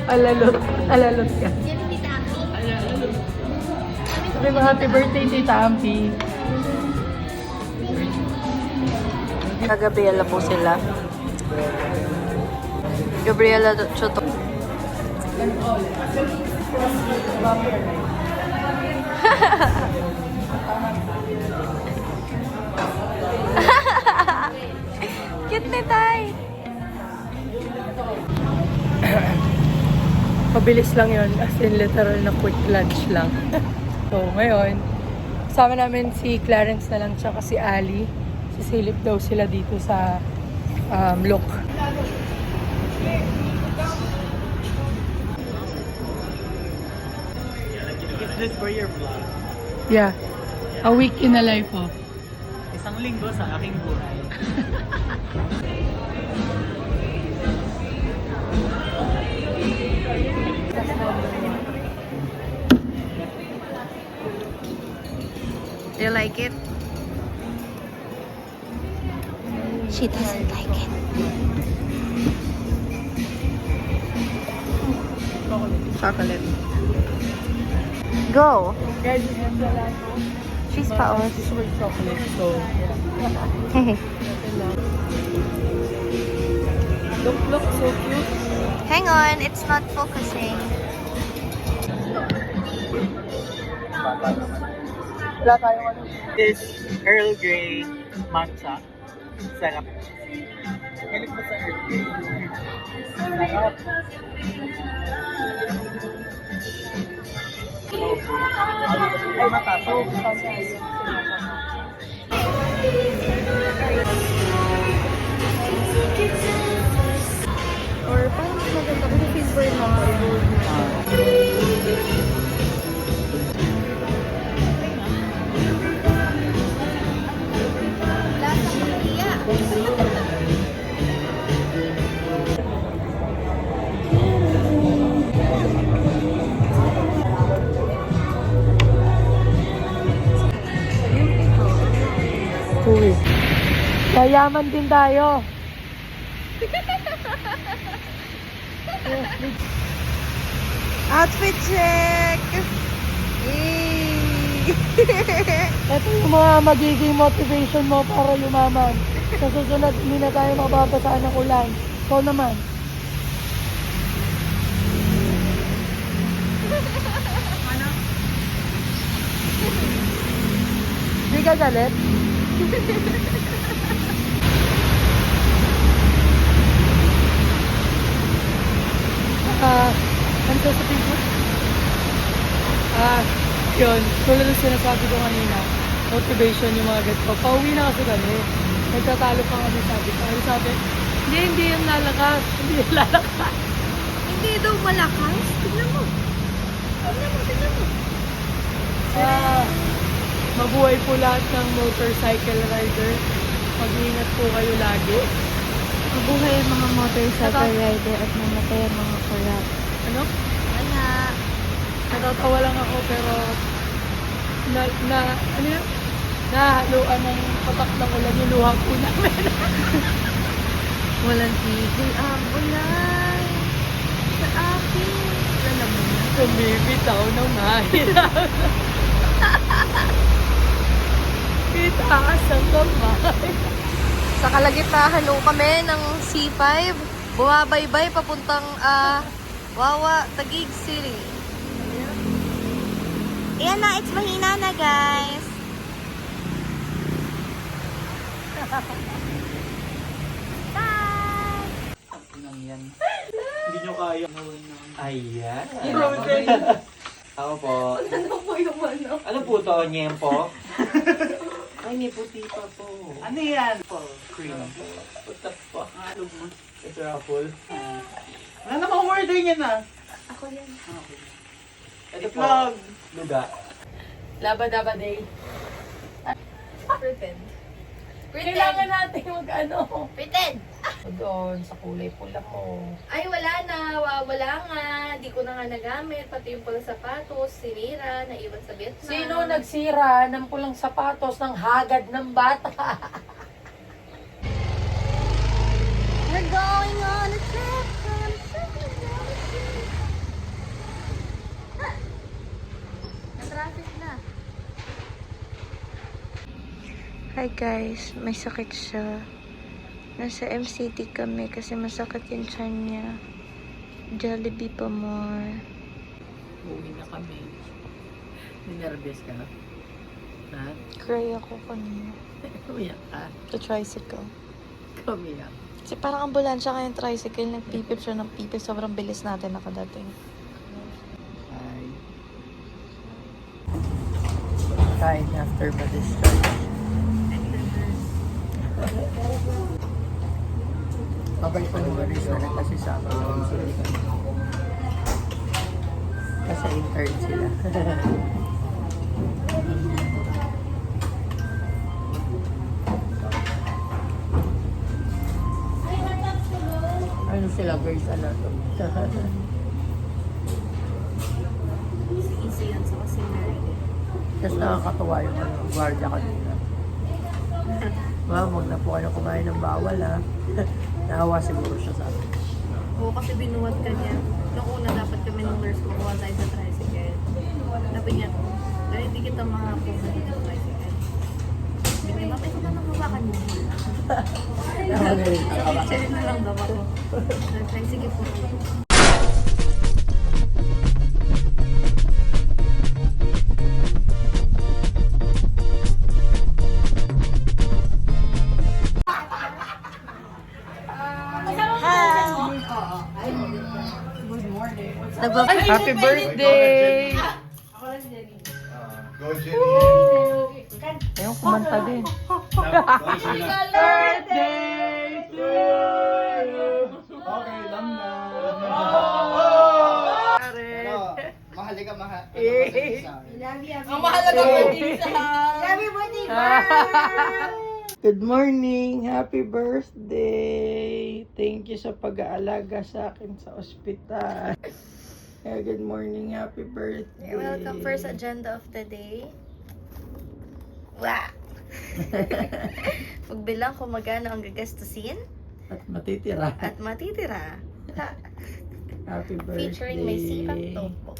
Alalot. Alalot ka. Yan si Tita Ami. Alalot. Sabi mo, happy birthday, Tita Ampi. Gabriela po sila. Gabriela Choto. Cute ni Tay. Mabilis lang yun. As in literal na quick lunch lang. So ngayon, kasama namin si Clarence na lang tsaka si Ali. Sisilip daw sila dito sa Look. Is this for your vlog? Yeah. A week in a life of. Isang linggo sa aking buhay. Do you like it? She doesn't like it. Chocolate. Go. Guys, this is the last one. She's paos. This was chocolate, so look so cute. Hang on, it's not focusing. Wala tayong ano. This Earl Grey matcha. Sarap. Galit mo sa Earl Grey. Sarap. Ay, matapos. Or parang mas maganda kasi silver na gold na. Lasang Maria. Uy. Kayaman din tayo. Outfit check! Ito yung mga magiging motivation mo para lumaman. Sa susunod, hindi na tayo mababasaan ng ulan. Ikaw naman. Ano? Hindi ka galit? Ano sasabihin ko? Yun. Tulad ng sinasabi ko kanina, motivation yung mga ganito. Pauwi na kasi kami. Nagtatalo pa kami, sabi ko. Ano sabi? Hindi yung lalakas. Hindi yung lalakas. Hindi daw malakas. Tignan mo. Tignan mo. Mabuhay po lahat ng motorcycle rider. Mag-iingat po kayo lagi. Mabuhay ang mga motorcycle rider at mamatay ang mga korap. Ano? Wala. Natatawa lang ako pero ano yun? Nahaluan ng patak ng ulan yung luha po namin. Walang tigil ang ulan sa akin. Alam mo na. Bumibitaw ng mahirap. Itaas ang kamay. Sa kalagitnaan ho kami ng C5. Bumabaybay papuntang Wawa, Taguig City. Ayan na, it's mahina na guys. Bye! Nang yan. Hindi nyo kaya. Ayan. Frozen. Ako po. Ano po yung ano? Ano po to? Nyempo? Ay, may puti pa po. Ano yan? Cream. What the fuck? Ano mo? It's ruffle. Wala namang order niya na. Ako yan. Okay. Ito po. Luga. Laba-daba day. Pretend. Kailangan natin mag-ano. Pretend! Doon, sa kulay pula mo. Ay, wala na. Wala nga. Di ko na nga nagamit. Pati yung pulang sapatos, sinira, naiwan sa Vietnam. Sino nagsira ng pulang sapatos ng hagad ng bata? We're going on a trip. On a trip. Hi guys, may sakit siya. Nasa MCT kami kasi masakit yung tiyan niya. Jollibee pa more. Uwi na kami. Ninervyos ka? Ha? Cry ako kanina. Umiyak ka? The tricycle. Umiyak. Kasi parang ambulansya kaya yung tricycle. Nagpipip siya ng pipip. Sobrang bilis natin nakadating. Hi. Kain after ma-discharge. Babay pa naman rin sila kasi sa akin. Kasi intern sila. Ano sila, girls, ano to? Easy yan sa kasi Tapos nakakatuwa yung gwardiya kanina. Ma'am, huwag na po kayo kumain ng bawal ha. Naawa siguro siya sa akin. Oo, kasi binuwat ka niya. Noong una, dapat kami ng nurse kukuha tayo sa tricycle. Sabi niya, dahil hindi kita makakuha sa tricycle. Sabi niya, bakit ka nang hawakan niya? Sabi na lang daw ako. Sabi, sige po. Happy birthday! Go, Jenny. Ayun, kumanta din. Birthday to you! Okay, lang na. Mahali ka, mahal. Ang mahalaga birthday sa... Good morning! Happy birthday! Thank you sa pag-aalaga sa akin sa ospital. Good morning, happy birthday! Welcome first agenda of the day. Wah! Magbilang kung magkano ang gagastusin At matitira. at matitira. Happy birthday! Featuring may sipag topo.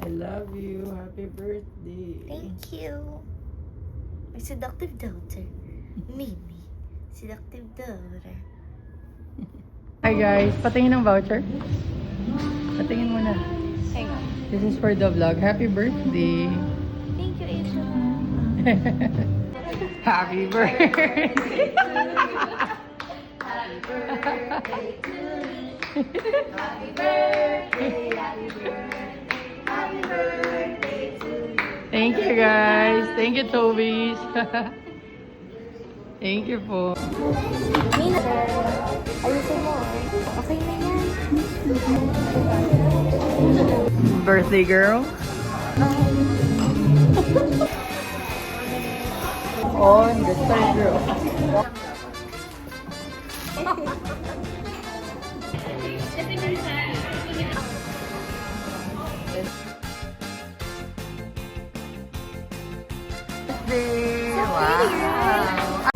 I love you. Happy birthday! Thank you. My seductive daughter. Mimi. Seductive daughter. Hi guys, patingin ng voucher. Patingin mo na. Hang on. This is for the vlog. Happy birthday! Thank you, Asia. Happy birthday! Thank you guys. Thank you, Tobies. Thank you po. Mina, ayusin mo. Okay na yan. Birthday girl. On the side girl. Birthday! Wow!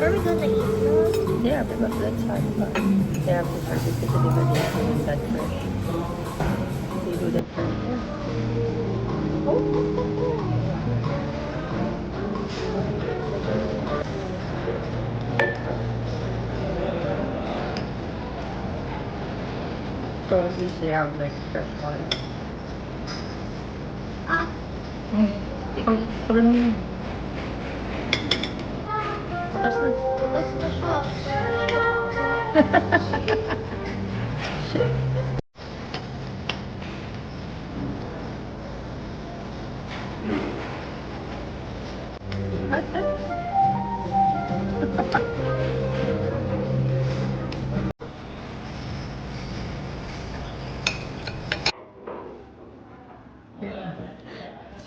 Are we gonna eat? Yeah, because let's have fun. They have to serve it kasi diba they have to do that first. They do that first. So at least they have like fresh one. Pagod mo yun. Tapos na siya.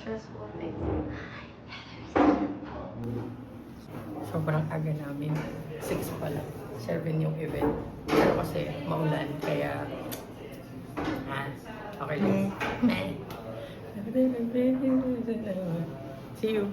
Stressful things. Sobrang aga namin. 6 pa lang. 7 yung event. Pero kasi maulan, kaya okay lang. See you.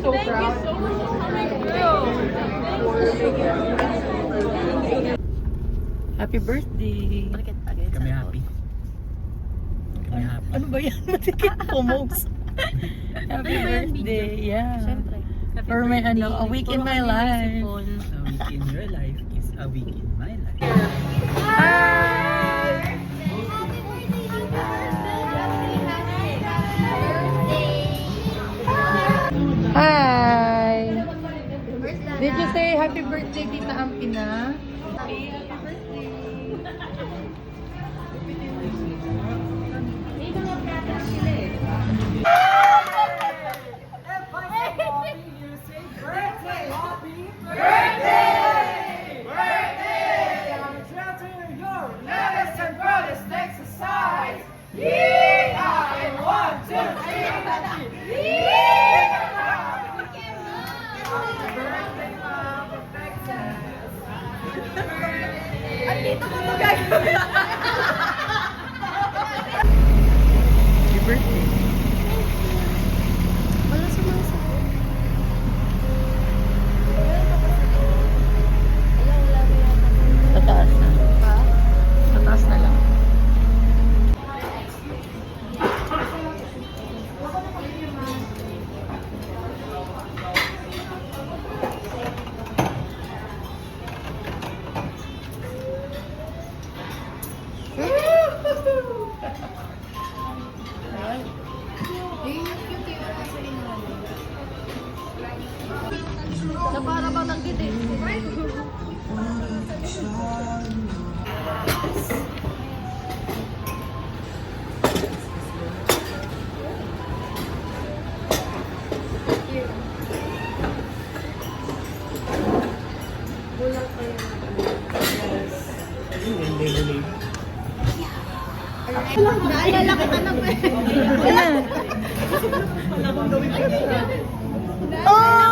so proud. Happy birthday! Kami happy. Kami happy. Ano ba yan? Matikit po, Mogs. Happy birthday! Yeah. Siyempre. For my a week in my life. A week in your life is a week in my life. Hi! Did you say happy birthday, Tita Ampina? Happy birthday. Wala sumasagot. Sa taas na. Sa taas na lang. Na para bang nagdidate? Naalala kita na po. Oh!